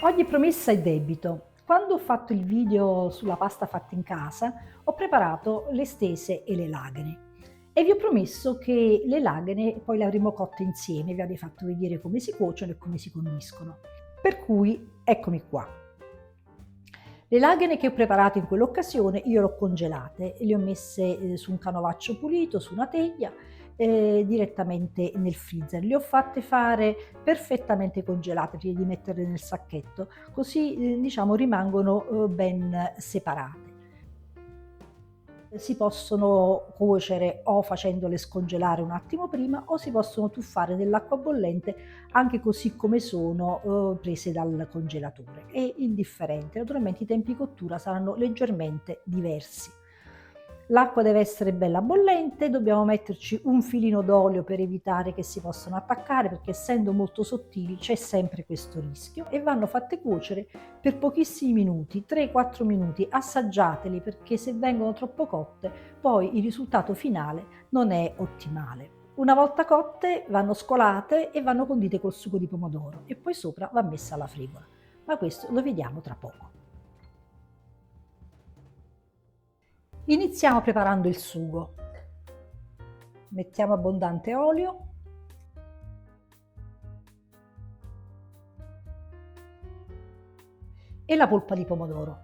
Ogni promessa è debito. Quando ho fatto il video sulla pasta fatta in casa, ho preparato le stese e le lagane e vi ho promesso che le lagane poi le avremmo cotte insieme, vi avrei fatto vedere come si cuociono e come si condiscono. Per cui eccomi qua. Le lagane che ho preparato in quell'occasione io le ho congelate e le ho messe su un canovaccio pulito, su una teglia, direttamente nel freezer. Le ho fatte fare perfettamente congelate prima di metterle nel sacchetto, così diciamo rimangono ben separate. Si possono cuocere o facendole scongelare un attimo prima o si possono tuffare nell'acqua bollente anche così come sono prese dal congelatore. È indifferente, naturalmente i tempi di cottura saranno leggermente diversi. L'acqua deve essere bella bollente, dobbiamo metterci un filino d'olio per evitare che si possano attaccare perché essendo molto sottili c'è sempre questo rischio e vanno fatte cuocere per pochissimi minuti, 3-4 minuti, assaggiateli perché se vengono troppo cotte poi il risultato finale non è ottimale. Una volta cotte vanno scolate e vanno condite col sugo di pomodoro e poi sopra va messa la fregola, ma questo lo vediamo tra poco. Iniziamo preparando il sugo. Mettiamo abbondante olio e la polpa di pomodoro.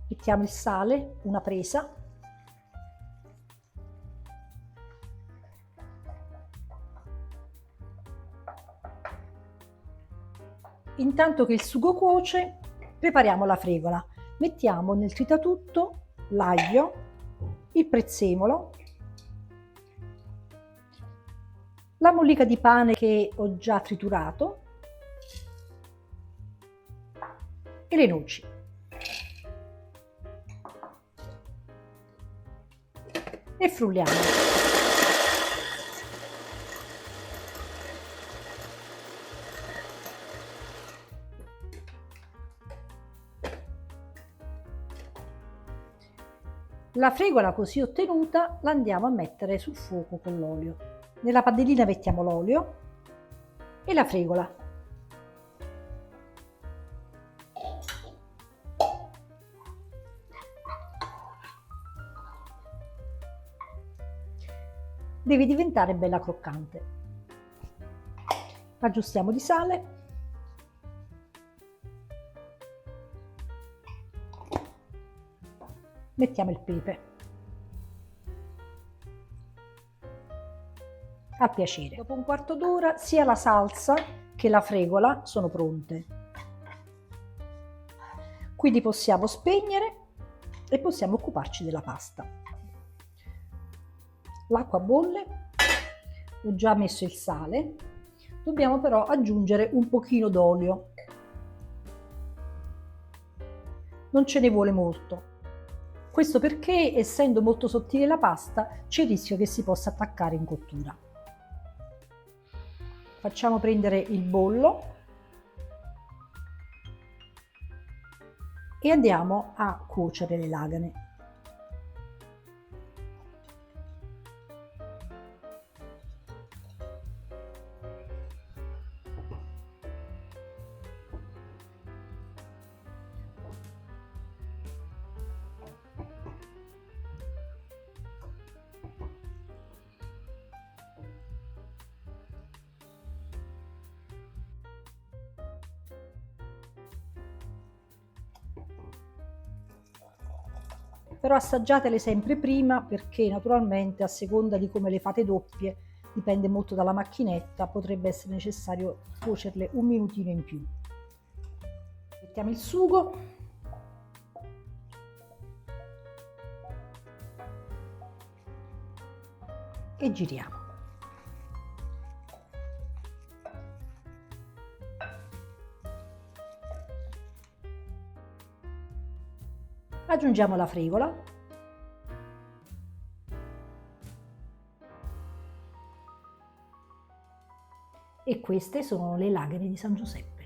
Mettiamo il sale, una presa. Intanto che il sugo cuoce, prepariamo la fregola. Mettiamo nel tritatutto l'aglio, il prezzemolo, la mollica di pane che ho già triturato e le noci. E frulliamo. La fregola così ottenuta la andiamo a mettere sul fuoco con l'olio. Nella padellina mettiamo l'olio e la fregola. Deve diventare bella croccante. Aggiustiamo di sale. Mettiamo il pepe. A piacere. Dopo un quarto d'ora sia la salsa che la fregola sono pronte. Quindi possiamo spegnere e possiamo occuparci della pasta. L'acqua bolle, ho già messo il sale, dobbiamo però aggiungere un pochino d'olio. Non ce ne vuole molto. Questo perché, essendo molto sottile la pasta, c'è il rischio che si possa attaccare in cottura. Facciamo prendere il bollo e andiamo a cuocere le lagane. Però assaggiatele sempre prima perché naturalmente a seconda di come le fate doppie, dipende molto dalla macchinetta, potrebbe essere necessario cuocerle un minutino in più. Mettiamo il sugo e giriamo. Aggiungiamo la fregola e queste sono le lagane di San Giuseppe.